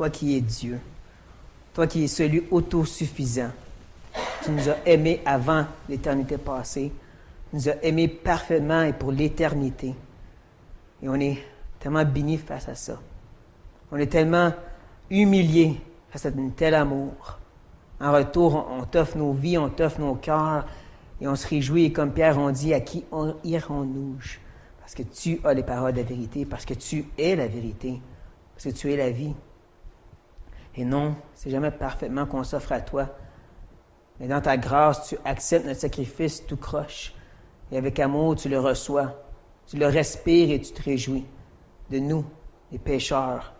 toi qui es Dieu, toi qui es celui autosuffisant. Tu nous as aimés avant l'éternité passée. Tu nous as aimés parfaitement et pour l'éternité. Et on est tellement bénis face à ça. On est tellement humiliés face à un tel amour. En retour, on t'offre nos vies, on t'offre nos cœurs et on se réjouit. Et comme Pierre, on dit, à qui irons-nous? Parce que tu as les paroles de la vérité, parce que tu es la vérité, parce que tu es la vie. Et non, c'est jamais parfaitement qu'on s'offre à toi. Mais dans ta grâce, tu acceptes notre sacrifice tout croche. Et avec amour, tu le reçois. Tu le respires et tu te réjouis de nous, les pécheurs.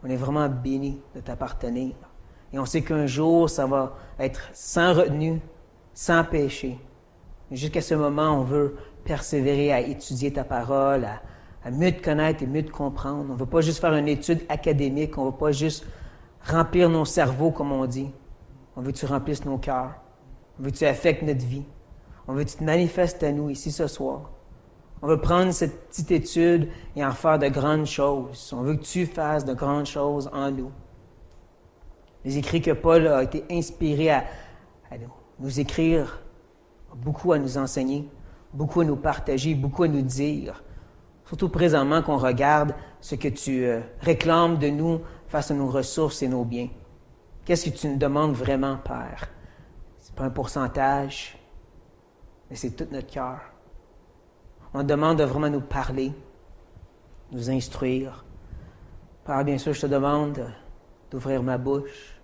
On est vraiment bénis de t'appartenir. Et on sait qu'un jour, ça va être sans retenue, sans péché. Mais jusqu'à ce moment, on veut persévérer à étudier ta parole, à mieux te connaître et mieux te comprendre. On ne veut pas juste faire une étude académique, on ne veut pas juste remplir nos cerveaux, comme on dit. On veut que tu remplisses nos cœurs. On veut que tu affectes notre vie. On veut que tu te manifestes à nous ici ce soir. On veut prendre cette petite étude et en faire de grandes choses. On veut que tu fasses de grandes choses en nous. Les écrits que Paul a été inspiré à nous écrire, beaucoup à nous enseigner, beaucoup à nous partager, beaucoup à nous dire. Surtout présentement qu'on regarde ce que tu réclames de nous face à nos ressources et nos biens. Qu'est-ce que tu nous demandes vraiment, Père? Ce n'est pas un pourcentage, mais c'est tout notre cœur. On te demande de vraiment nous parler, nous instruire. Père, bien sûr, je te demande d'ouvrir ma bouche.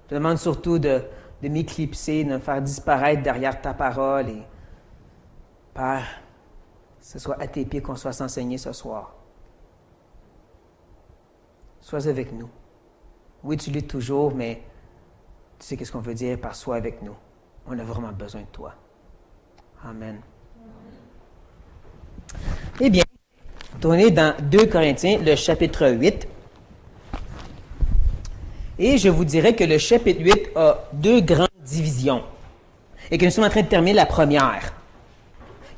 Je te demande surtout de m'éclipser, de me faire disparaître derrière ta parole. Et, Père, que ce soit à tes pieds qu'on soit s'enseigner ce soir. Sois avec nous. Oui, tu lis toujours, mais tu sais qu'est-ce qu'on veut dire par « sois avec nous ». On a vraiment besoin de toi. Amen. Eh bien, tournez dans 2 Corinthiens, le chapitre 8. Et je vous dirais que le chapitre 8 a 2 grandes divisions. Et que nous sommes en train de terminer la première,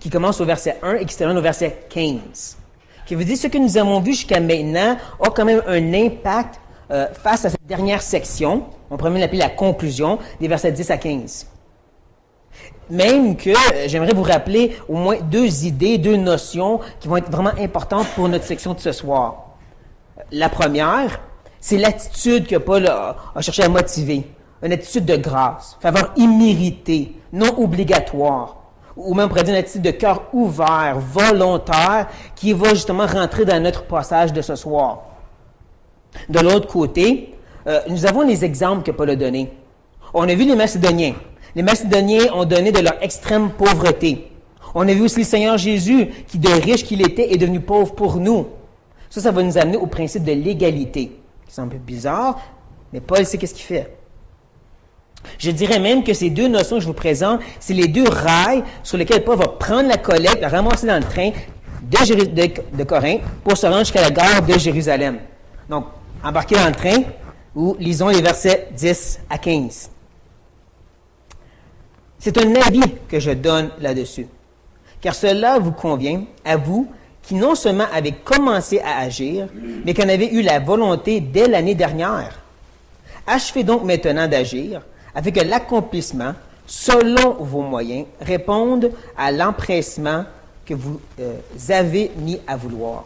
qui commence au verset 1 et qui se termine au verset 15. Qui veut dire ce que nous avons vu jusqu'à maintenant a quand même un impact face à cette dernière section. On pourrait même l'appeler la conclusion, des versets 10 à 15. Même que j'aimerais vous rappeler au moins 2 idées, 2 notions qui vont être vraiment importantes pour notre section de ce soir. La première, c'est l'attitude que Paul a cherché à motiver. Une attitude de grâce, faveur imméritée, non obligatoire. Ou même on pourrait dire une attitude de cœur ouvert, volontaire, qui va justement rentrer dans notre passage de ce soir. De l'autre côté, nous avons les exemples que Paul a donnés. On a vu les Macédoniens. Les Macédoniens ont donné de leur extrême pauvreté. On a vu aussi le Seigneur Jésus, qui de riche qu'il était, est devenu pauvre pour nous. Ça va nous amener au principe de l'égalité. C'est un peu bizarre, mais Paul sait qu'est-ce qu'il fait. Je dirais même que ces 2 notions que je vous présente, c'est les 2 rails sur lesquels Paul va prendre la collecte, la ramasser dans le train de Corinthe pour se rendre jusqu'à la gare de Jérusalem. Donc, embarquez dans le train ou lisons les versets 10 à 15. C'est un avis que je donne là-dessus, car cela vous convient, à vous, qui non seulement avez commencé à agir, mais qu'en avez eu la volonté dès l'année dernière. Achevez donc maintenant d'agir, afin que l'accomplissement, selon vos moyens, réponde à l'empressement que vous avez mis à vouloir.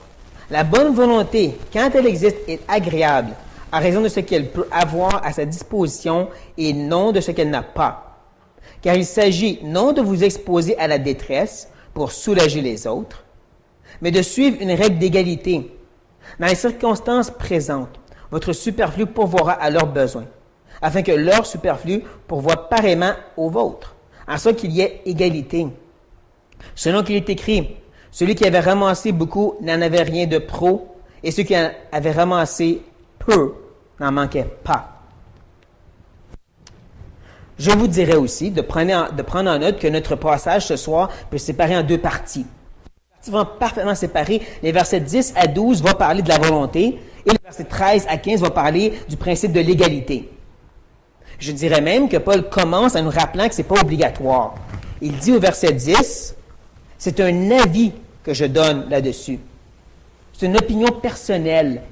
La bonne volonté, quand elle existe, est agréable, à raison de ce qu'elle peut avoir à sa disposition et non de ce qu'elle n'a pas. Car il s'agit non de vous exposer à la détresse pour soulager les autres, mais de suivre une règle d'égalité. Dans les circonstances présentes, votre superflu pourvoira à leurs besoins, afin que leur superflu pourvoie pareillement au vôtre, en sorte qu'il y ait égalité. Selon qu'il est écrit, celui qui avait ramassé beaucoup n'en avait rien de pro, et ceux qui en avaient ramassé peu n'en manquaient pas. Je vous dirais aussi de prendre en note que notre passage ce soir peut se séparer en 2 parties. Vont parfaitement séparés. Les versets 10 à 12 vont parler de la volonté et les versets 13 à 15 vont parler du principe de l'égalité. Je dirais même que Paul commence en nous rappelant que ce n'est pas obligatoire. Il dit au verset 10, c'est un avis que je donne là-dessus. C'est une opinion personnelle.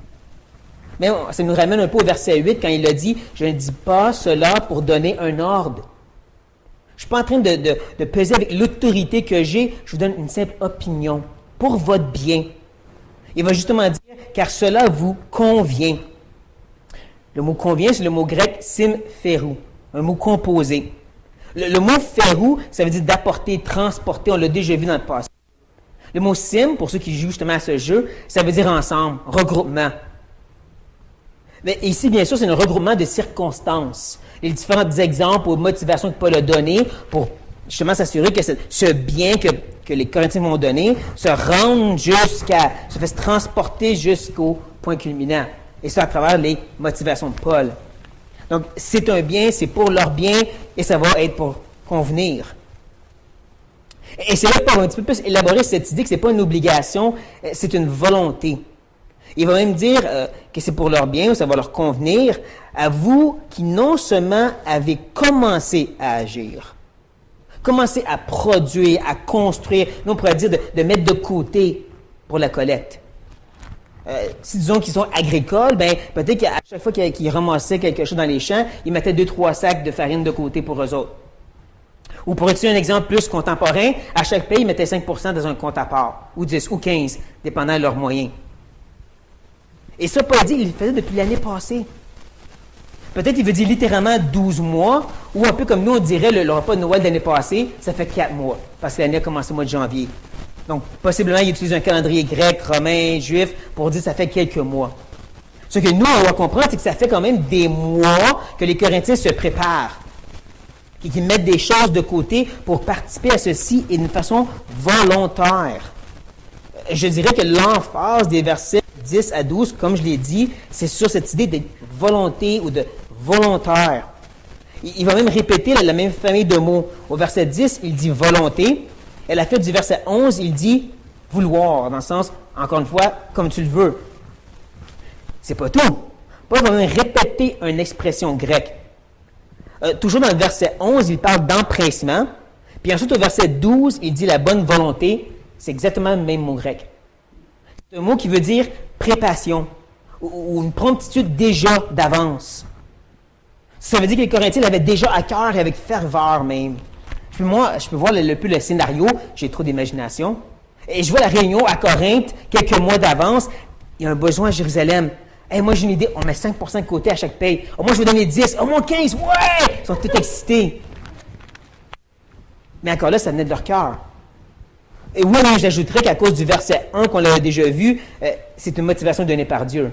Mais ça nous ramène un peu au verset 8 quand il a dit « Je ne dis pas cela pour donner un ordre. » Je ne suis pas en train de peser avec l'autorité que j'ai, je vous donne une simple opinion pour votre bien. Il va justement dire « Car cela vous convient. » Le mot « convient », c'est le mot grec « symphérou », un mot composé. Le mot « phérou », ça veut dire d'apporter, transporter, on l'a déjà vu dans le passé. Le mot « sim », pour ceux qui jouent justement à ce jeu, ça veut dire ensemble, regroupement. Mais ici, bien sûr, c'est un regroupement de circonstances. Les différents exemples ou motivations que Paul a données pour justement s'assurer que ce bien que les Corinthiens vont donner se fasse transporter jusqu'au point culminant. Et ça à travers les motivations de Paul. Donc, c'est un bien, c'est pour leur bien, et ça va être pour convenir. Et c'est là que Paul va un petit peu plus élaborer cette idée que ce n'est pas une obligation, c'est une volonté. Il va même dire que c'est pour leur bien, ça va leur convenir, à vous qui non seulement avez commencé à agir, commencé à produire, à construire, nous on pourrait dire de mettre de côté pour la collecte. Si disons qu'ils sont agricoles, ben peut-être qu'à chaque fois qu'ils ramassaient quelque chose dans les champs, ils mettaient 2-3 sacs de farine de côté pour eux autres. Ou pour utiliser un exemple plus contemporain, à chaque pays, ils mettaient 5% dans un compte à part, ou 10, ou 15, dépendant de leurs moyens. Et ça, Paul dit, il le faisait depuis l'année passée. Peut-être il veut dire littéralement 12 mois, ou un peu comme nous, on dirait le repas de Noël de l'année passée, ça fait 4 mois, parce que l'année a commencé au mois de janvier. Donc, possiblement, il utilise un calendrier grec, romain, juif, pour dire que ça fait quelques mois. Ce que nous, on doit comprendre, c'est que ça fait quand même des mois que les Corinthiens se préparent, qu'ils mettent des choses de côté pour participer à ceci et d'une façon volontaire. Je dirais que l'emphase des versets 10 à 12, comme je l'ai dit, c'est sur cette idée de volonté ou de volontaire. Il va même répéter la même famille de mots. Au verset 10, il dit volonté. Et à la fin du verset 11, il dit vouloir, dans le sens, encore une fois, comme tu le veux. C'est pas tout. Paul va même répéter une expression grecque. Toujours dans le verset 11, il parle d'empressement. Puis ensuite, au verset 12, il dit la bonne volonté. C'est exactement le même mot grec. C'est un mot qui veut dire préparation ou une promptitude déjà d'avance. Ça veut dire que les Corinthiens l'avaient déjà à cœur et avec ferveur même. Puis moi, je peux voir le scénario, j'ai trop d'imagination. Et je vois la réunion à Corinthe, quelques mois d'avance. Il y a un besoin à Jérusalem. Hey, moi, j'ai une idée, on met 5% de côté à chaque paye. Oh, moi, je vais donner 10, au moins 15, ouais! Ils sont tous excités. Mais encore là, ça venait de leur cœur. Et oui, j'ajouterais qu'à cause du verset 1 qu'on l'a déjà vu, c'est une motivation donnée par Dieu.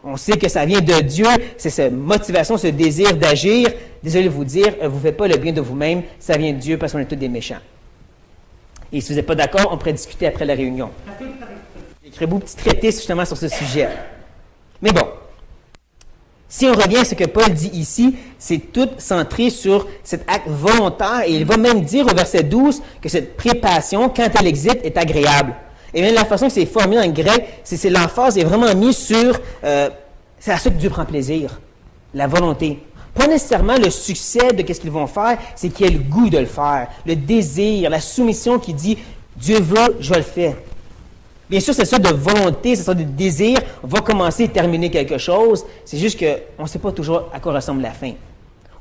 On sait que ça vient de Dieu, c'est cette motivation, ce désir d'agir. Désolé de vous dire, vous ne faites pas le bien de vous-même, ça vient de Dieu parce qu'on est tous des méchants. Et si vous n'êtes pas d'accord, on pourrait discuter après la réunion. J'ai écrit beaucoup de petits traités justement sur ce sujet. Mais bon, si on revient à ce que Paul dit ici, c'est tout centré sur cet acte volontaire. Et il va même dire au verset 12 que cette préparation, quand elle existe, est agréable. Et même la façon que c'est formulé en grec, c'est l'emphase est vraiment mise sur, c'est à ça que Dieu prend plaisir, la volonté. Pas nécessairement le succès de ce qu'ils vont faire, c'est qu'il y ait le goût de le faire, le désir, la soumission qui dit, Dieu veut, je le fais. Bien sûr, c'est ça de volonté, c'est ça de désir, on va commencer et terminer quelque chose, c'est juste qu'on ne sait pas toujours à quoi ressemble la fin.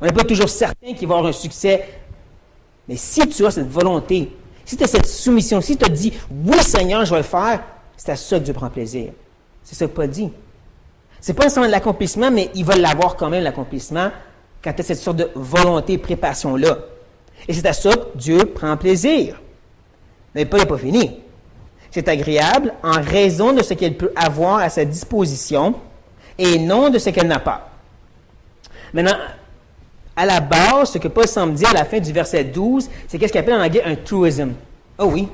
On n'est pas toujours certain qu'il va y avoir un succès, mais si tu as cette volonté, si tu as cette soumission, si tu as dit « Oui, Seigneur, je vais le faire », c'est à ça que Dieu prend plaisir. C'est ça que Paul dit. Ce n'est pas nécessairement l'accomplissement, mais il va l'avoir quand même, l'accomplissement, quand tu as cette sorte de volonté, préparation-là. Et c'est à ça que Dieu prend plaisir. Mais Paul n'est pas fini. C'est agréable en raison de ce qu'elle peut avoir à sa disposition et non de ce qu'elle n'a pas. Maintenant, à la base, ce que Paul semble dire à la fin du verset 12, c'est qu'est-ce qu'il appelle en anglais un truism. Oh oui.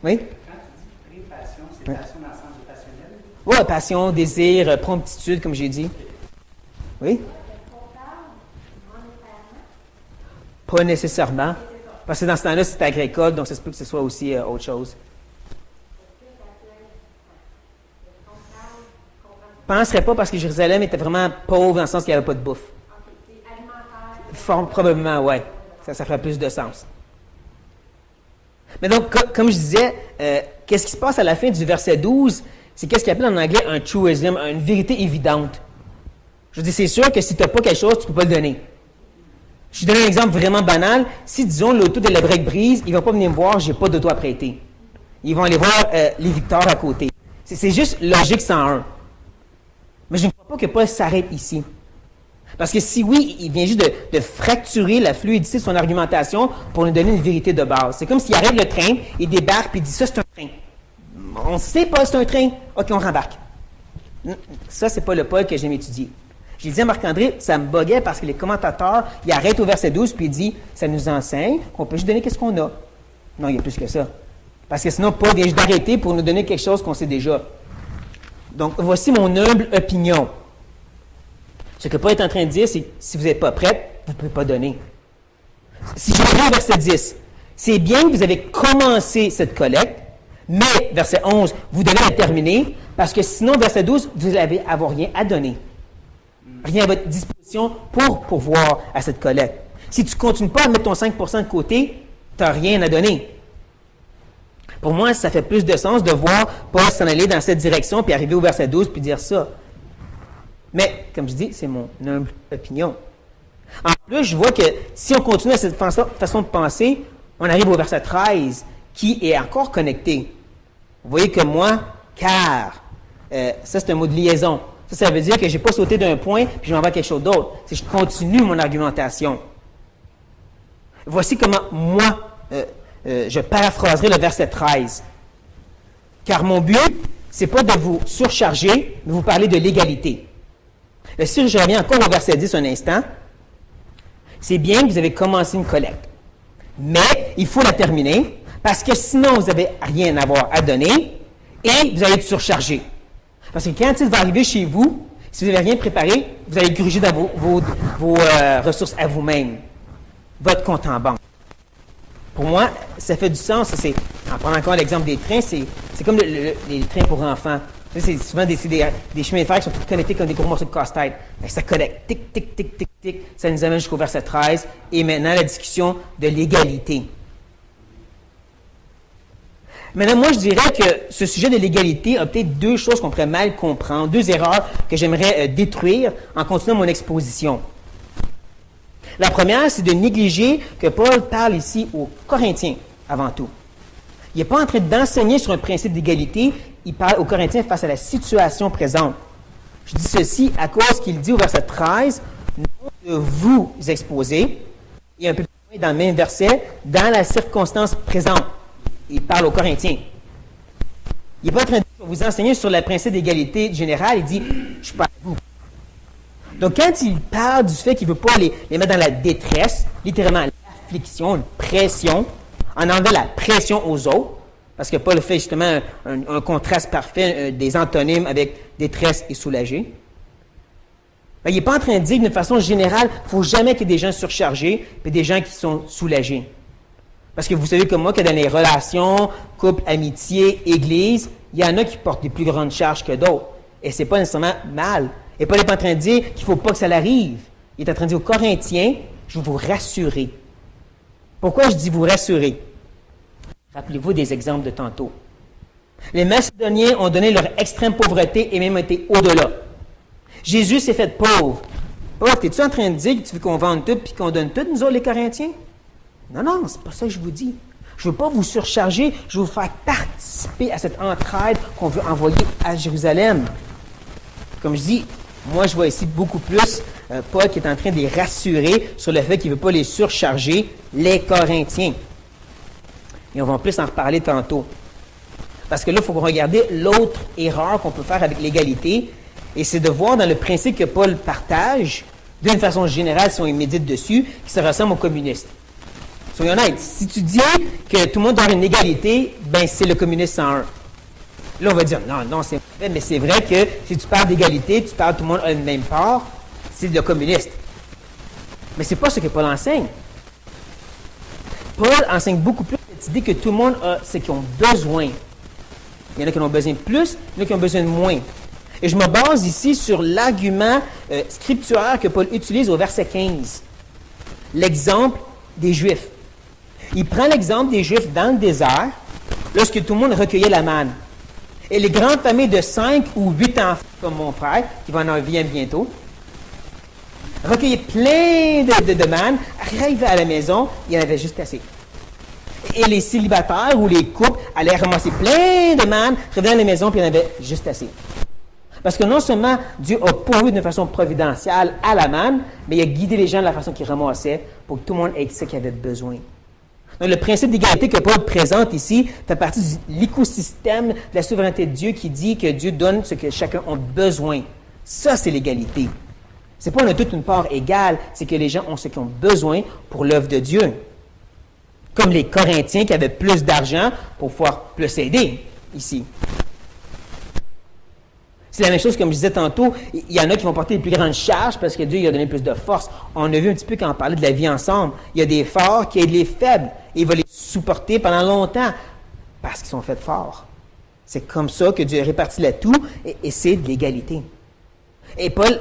Oui? Quand tu dis passion, c'est passion dans le sens du passionnel? Oui, passion, désir, promptitude, comme j'ai dit. Oui? Pas nécessairement. Parce que dans ce temps-là, c'est agricole, donc ça se peut que ce soit aussi autre chose. Je ne penserais pas parce que Jérusalem était vraiment pauvre dans le sens qu'il n'y avait pas de bouffe. Probablement, oui. Ça ferait plus de sens. Mais donc, comme je disais, qu'est-ce qui se passe à la fin du verset 12? c'est qu'est-ce qu'il appelle en anglais un truism, une vérité évidente. Je veux dire, c'est sûr que si tu n'as pas quelque chose, tu ne peux pas le donner. Je vais donner un exemple vraiment banal. Si, disons, l'auto de la break brise, ils ne vont pas venir me voir, je n'ai pas d'auto à prêter. Ils vont aller voir les Victor à côté. C'est juste logique 101. Mais je ne crois pas que Paul s'arrête ici. Parce que si oui, il vient juste de fracturer la fluidité de son argumentation pour nous donner une vérité de base. C'est comme s'il arrête le train, il débarque et il dit « ça, c'est un train ». On ne sait pas, c'est un train. OK, on rembarque. Ça, c'est pas le Paul que j'aime étudier. J'ai dit à Marc-André, ça me buguait parce que les commentateurs, ils arrêtent au verset 12 puis ils disent « ça nous enseigne qu'on peut juste donner qu'est-ce qu'on a ». Non, il y a plus que ça. Parce que sinon, Paul vient juste d'arrêter pour nous donner quelque chose qu'on sait déjà. Donc, voici mon humble opinion. Ce que Paul est en train de dire, c'est que si vous n'êtes pas prêt, vous ne pouvez pas donner. Si je reviens au verset 10, c'est bien que vous avez commencé cette collecte, mais, verset 11, vous devez la terminer, parce que sinon, verset 12, vous n'allez avoir rien à donner. Rien à votre disposition pour pourvoir à cette collecte. Si tu ne continues pas à mettre ton 5% de côté, tu n'as rien à donner. Pour moi, ça fait plus de sens de voir Paul s'en aller dans cette direction, puis arriver au verset 12, puis dire ça. Mais, comme je dis, c'est mon humble opinion. En plus, je vois que si on continue à cette façon de penser, on arrive au verset 13, qui est encore connecté. Vous voyez que moi, car, ça c'est un mot de liaison. Ça veut dire que je n'ai pas sauté d'un point, puis je m'en vais à quelque chose d'autre. C'est que je continue mon argumentation. Voici comment moi, je paraphraserai le verset 13. Car mon but, c'est pas de vous surcharger, mais de vous parler de l'égalité. Si je reviens encore au verset 10 un instant, c'est bien que vous avez commencé une collecte. Mais il faut la terminer, parce que sinon, vous n'avez rien à avoir à donner, et vous allez être surchargé. Parce que quand il va arriver chez vous, si vous n'avez rien préparé, vous allez gruger dans vos ressources à vous-même, votre compte en banque. Pour moi, ça fait du sens. En prenant encore l'exemple des trains, c'est comme les trains pour enfants. C'est souvent des chemins de fer qui sont tous connectés comme des gros morceaux de casse-tête. Ça connecte, tic, tic, tic, tic, tic. Ça nous amène jusqu'au verset 13. Et maintenant, la discussion de l'égalité. Maintenant, moi, je dirais que ce sujet de l'égalité a peut-être deux choses qu'on pourrait mal comprendre, deux erreurs que j'aimerais détruire en continuant mon exposition. La première, c'est de négliger que Paul parle ici aux Corinthiens, avant tout. Il n'est pas en train d'enseigner sur un principe d'égalité, il parle aux Corinthiens face à la situation présente. Je dis ceci à cause qu'il dit au verset 13, « Non de vous exposer », et un peu plus loin dans le même verset, « dans la circonstance présente ». Il parle aux Corinthiens. Il n'est pas en train de vous enseigner sur le principe d'égalité générale, il dit « je parle à vous ». Donc, quand il parle du fait qu'il ne veut pas les mettre dans la détresse, littéralement l'affliction, une pression, en enlevant la pression aux autres, parce que Paul fait justement un contraste parfait des antonymes avec détresse et soulagé. Ben, il n'est pas en train de dire que d'une façon générale, il ne faut jamais qu'il y ait des gens surchargés et des gens qui sont soulagés. Parce que vous savez comme moi que dans les relations, couple, amitié, église, il y en a qui portent des plus grandes charges que d'autres. Et ce n'est pas nécessairement mal. Et Paul n'est pas en train de dire qu'il ne faut pas que ça l'arrive. Il est en train de dire aux Corinthiens, je veux vous rassurer. Pourquoi je dis vous rassurer? Rappelez-vous des exemples de tantôt. Les Macédoniens ont donné leur extrême pauvreté et même été au-delà. Jésus s'est fait pauvre. Paul, es-tu en train de dire que tu veux qu'on vende tout et qu'on donne tout, nous autres, les Corinthiens? Non, c'est pas ça que je vous dis. Je ne veux pas vous surcharger, je veux vous faire participer à cette entraide qu'on veut envoyer à Jérusalem. Comme je dis, moi, je vois ici beaucoup plus Paul qui est en train de les rassurer sur le fait qu'il ne veut pas les surcharger, les Corinthiens. Et on va en plus en reparler tantôt. Parce que là, il faut regarder l'autre erreur qu'on peut faire avec l'égalité, et c'est de voir dans le principe que Paul partage, d'une façon générale, si on y médite dessus, qui se ressemble aux communistes. Soyons honnêtes, si tu dis que tout le monde doit avoir une égalité, ben c'est le communiste 101. Là, on va dire, non, c'est vrai, mais c'est vrai que si tu parles d'égalité, tu parles tout le monde a une même part, c'est le communiste. Mais c'est pas ce que Paul enseigne. Paul enseigne beaucoup plus cette idée que tout le monde a ce qu'ils ont besoin. Il y en a qui en ont besoin de plus, il y en a qui ont besoin de moins. Et je me base ici sur l'argument scripturaire que Paul utilise au verset 15. L'exemple des Juifs. Il prend l'exemple des Juifs dans le désert, lorsque tout le monde recueillait la manne. Et les grandes familles de 5 ou 8 enfants, comme mon frère, qui va en avoir bientôt, recueillir plein de demandes, arriver à la maison, il y en avait juste assez. Et les célibataires ou les couples allaient ramasser plein de demandes, revenaient à la maison, puis il y en avait juste assez. Parce que non seulement Dieu a pourvu d'une façon providentielle à la manne, mais il a guidé les gens de la façon qu'ils ramassaient pour que tout le monde ait ce qu'il avait besoin. Donc, le principe d'égalité que Paul présente ici fait partie de l'écosystème de la souveraineté de Dieu qui dit que Dieu donne ce que chacun a besoin. Ça, c'est l'égalité. C'est pas on a toute une part égale, c'est que les gens ont ce qu'ils ont besoin pour l'œuvre de Dieu. Comme les Corinthiens qui avaient plus d'argent pour pouvoir plus aider ici. C'est la même chose, comme je disais tantôt, il y en a qui vont porter les plus grandes charges parce que Dieu lui a donné plus de force. On a vu un petit peu quand on parlait de la vie ensemble. Il y a des forts qui aident les faibles et il va les supporter pendant longtemps parce qu'ils sont faits forts. C'est comme ça que Dieu a réparti l'atout et c'est de l'égalité. Et Paul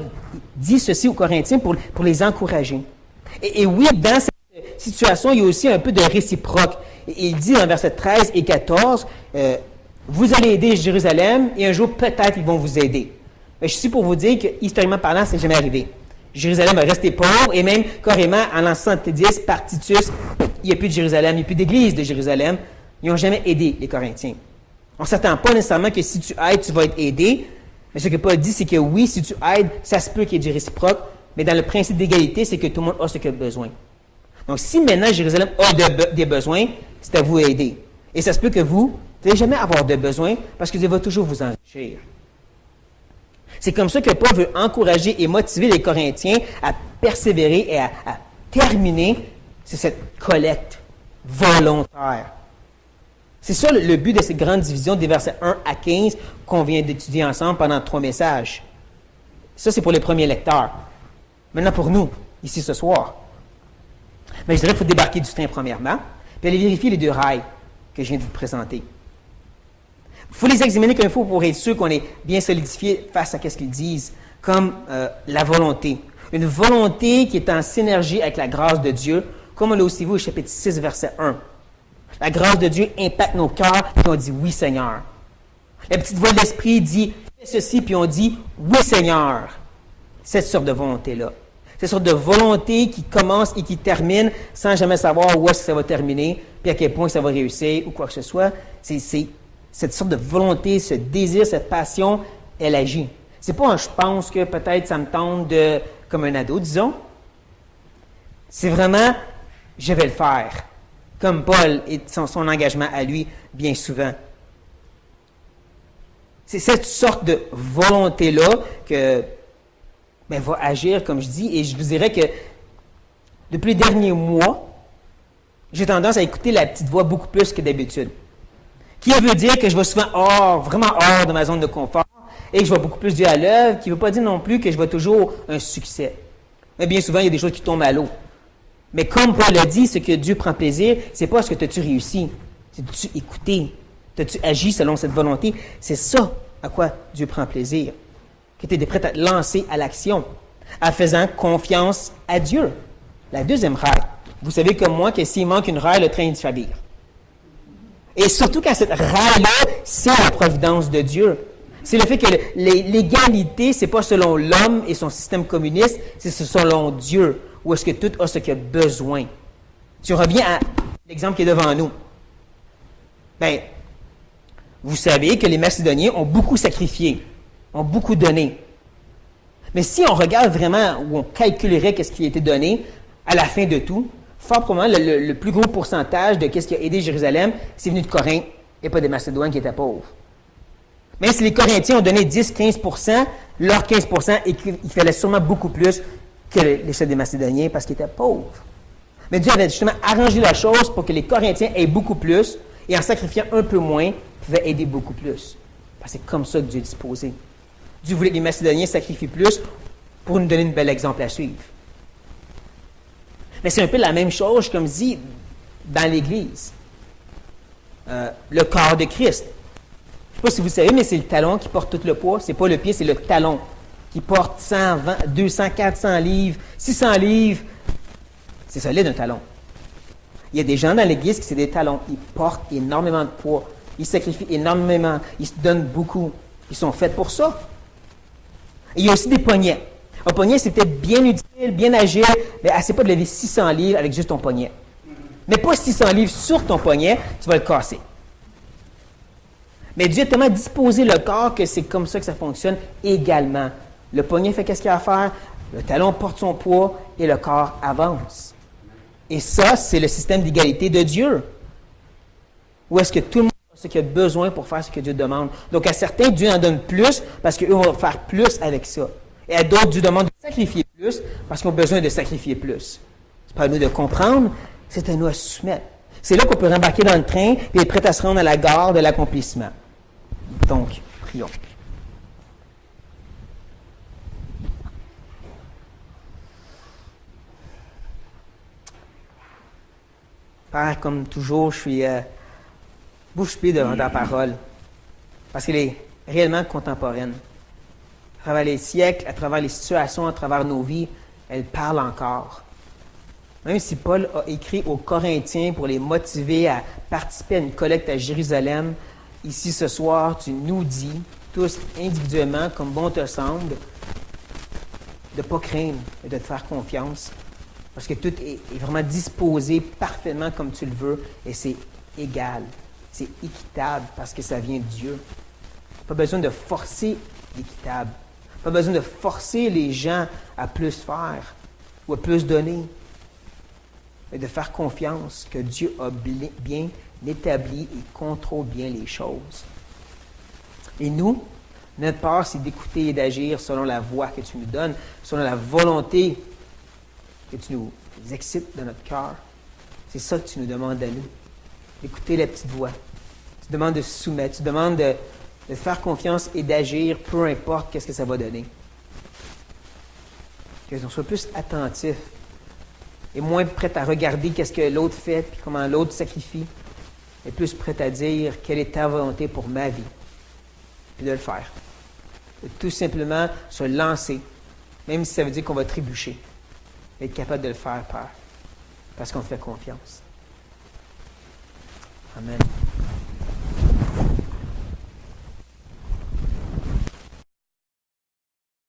dit ceci aux Corinthiens pour les encourager. Et oui, dans cette situation, il y a aussi un peu de réciproque. Il dit dans versets 13 et 14, vous allez aider Jérusalem et un jour, peut-être, ils vont vous aider. Mais je suis pour vous dire que, historiquement parlant, c'est jamais arrivé. Jérusalem va rester pauvre et même, carrément, en l'an 70, par Titus, il n'y a plus de Jérusalem, il n'y a plus d'église de Jérusalem. Ils n'ont jamais aidé les Corinthiens. On ne s'attend pas nécessairement que si tu aides, tu vas être aidé. Mais ce que Paul dit, c'est que oui, si tu aides, ça se peut qu'il y ait du réciproque. Mais dans le principe d'égalité, c'est que tout le monde a ce qu'il a besoin. Donc, si maintenant Jérusalem a des besoins, c'est à vous d'aider. Et ça se peut que vous n'allez jamais avoir de besoin parce que Dieu va toujours vous enrichir. C'est comme ça que Paul veut encourager et motiver les Corinthiens à persévérer et à terminer cette collecte volontaire. C'est ça le but de cette grande division des versets 1 à 15 qu'on vient d'étudier ensemble pendant 3 messages. Ça, c'est pour les premiers lecteurs. Maintenant, pour nous, ici ce soir. Mais je dirais qu'il faut débarquer du train premièrement, puis aller vérifier les 2 rails que je viens de vous présenter. Il faut les examiner comme il faut pour être sûr qu'on est bien solidifié face à ce qu'ils disent, comme la volonté. Une volonté qui est en synergie avec la grâce de Dieu, comme on l'a aussi vu au chapitre 6, verset 1. La grâce de Dieu impacte nos cœurs, puis on dit « Oui, Seigneur ». La petite voix de l'Esprit dit « Fais ceci », puis on dit « Oui, Seigneur ». Cette sorte de volonté-là. Cette sorte de volonté qui commence et qui termine sans jamais savoir où est-ce que ça va terminer, puis à quel point ça va réussir ou quoi que ce soit. C'est cette sorte de volonté, ce désir, cette passion, elle agit. C'est pas un « je pense que peut-être ça me tente de… » comme un ado, disons. C'est vraiment « je vais le faire ». Comme Paul et son engagement à lui, bien souvent. C'est cette sorte de volonté-là que va agir, comme je dis, et je vous dirais que depuis les derniers mois, j'ai tendance à écouter la petite voix beaucoup plus que d'habitude. Qui veut dire que je vais souvent vraiment hors de ma zone de confort, et que je vais beaucoup plus dire à l'œuvre, qui ne veut pas dire non plus que je vais toujours un succès. Mais bien souvent, il y a des choses qui tombent à l'eau. Mais comme Paul l'a dit, ce que Dieu prend plaisir, c'est pas ce que tu réussi, c'est tu écouté, tu agi selon cette volonté. C'est ça à quoi Dieu prend plaisir. Que tu es prêt à te lancer à l'action, en faisant confiance à Dieu. La deuxième raille. Vous savez comme moi que s'il manque une raille, le train chavire. Et surtout quand cette raille-là, c'est la providence de Dieu. C'est le fait que l'égalité, c'est pas selon l'homme et son système communiste, c'est selon Dieu. Où est-ce que tout a ce qu'il a besoin? Si on revient à l'exemple qui est devant nous, vous savez que les Macédoniens ont beaucoup sacrifié, ont beaucoup donné. Mais si on regarde vraiment, ou on calculerait ce qui a été donné, à la fin de tout, fort probablement, le plus gros pourcentage de ce qui a aidé Jérusalem, c'est venu de Corinthe et pas des Macédoines qui étaient pauvres. Même si les Corinthiens ont donné 10-15%, leurs 15%, il fallait sûrement beaucoup plus que les chefs des Macédoniens parce qu'ils étaient pauvres. Mais Dieu avait justement arrangé la chose pour que les Corinthiens aient beaucoup plus et en sacrifiant un peu moins, pouvaient aider beaucoup plus. Parce que c'est comme ça que Dieu est disposé. Dieu voulait que les Macédoniens sacrifient plus pour nous donner un bel exemple à suivre. Mais c'est un peu la même chose, comme je dis, dans l'Église. Le corps de Christ. Je ne sais pas si vous savez, mais c'est le talon qui porte tout le poids. Ce n'est pas le pied, c'est le talon qui porte 100, 200, 400 livres, 600 livres. C'est solide, un talon. Il y a des gens dans l'Église qui c'est des talons. Ils portent énormément de poids. Ils sacrifient énormément. Ils se donnent beaucoup. Ils sont faits pour ça. Et il y a aussi des poignets. Un poignet, c'est peut-être bien utile, bien agile, mais assez pas de lever 600 livres avec juste ton poignet. Mais pas 600 livres sur ton poignet, tu vas le casser. Mais Dieu a tellement disposé le corps que c'est comme ça que ça fonctionne également. Le poignet fait qu'est-ce qu'il a à faire, le talon porte son poids et le corps avance. Et ça, c'est le système d'égalité de Dieu. Où est-ce que tout le monde a ce qu'il a besoin pour faire ce que Dieu demande. Donc, à certains, Dieu en donne plus parce qu'eux vont faire plus avec ça. Et à d'autres, Dieu demande de sacrifier plus parce qu'ils ont besoin de sacrifier plus. C'est pas à nous de comprendre, c'est à nous à se soumettre. C'est là qu'on peut rembarquer dans le train et être prêt à se rendre à la gare de l'accomplissement. Donc, prions. Père, comme toujours, je suis bouche bée devant ta parole parce qu'elle est réellement contemporaine. À travers les siècles, à travers les situations, à travers nos vies, elle parle encore. Même si Paul a écrit aux Corinthiens pour les motiver à participer à une collecte à Jérusalem, ici ce soir, tu nous dis, tous individuellement, comme bon te semble, de ne pas craindre et de te faire confiance. Parce que tout est vraiment disposé parfaitement comme tu le veux et c'est égal. C'est équitable parce que ça vient de Dieu. Pas besoin de forcer l'équitable. Pas besoin de forcer les gens à plus faire ou à plus donner. Mais de faire confiance que Dieu a bien établi et contrôle bien les choses. Et nous, notre part, c'est d'écouter et d'agir selon la voie que tu nous donnes, selon la volonté que tu nous excites dans notre cœur. C'est ça que tu nous demandes à nous. D'écouter la petite voix. Tu demandes de se soumettre. Tu demandes de faire confiance et d'agir, peu importe qu'est-ce que ça va donner. Que l'on soit plus attentif et moins prêt à regarder qu'est-ce que l'autre fait et comment l'autre sacrifie, et plus prêt à dire quelle est ta volonté pour ma vie, puis de le faire. De tout simplement se lancer, même si ça veut dire qu'on va trébucher, être capable de le faire, Père, parce qu'on te fait confiance. Amen.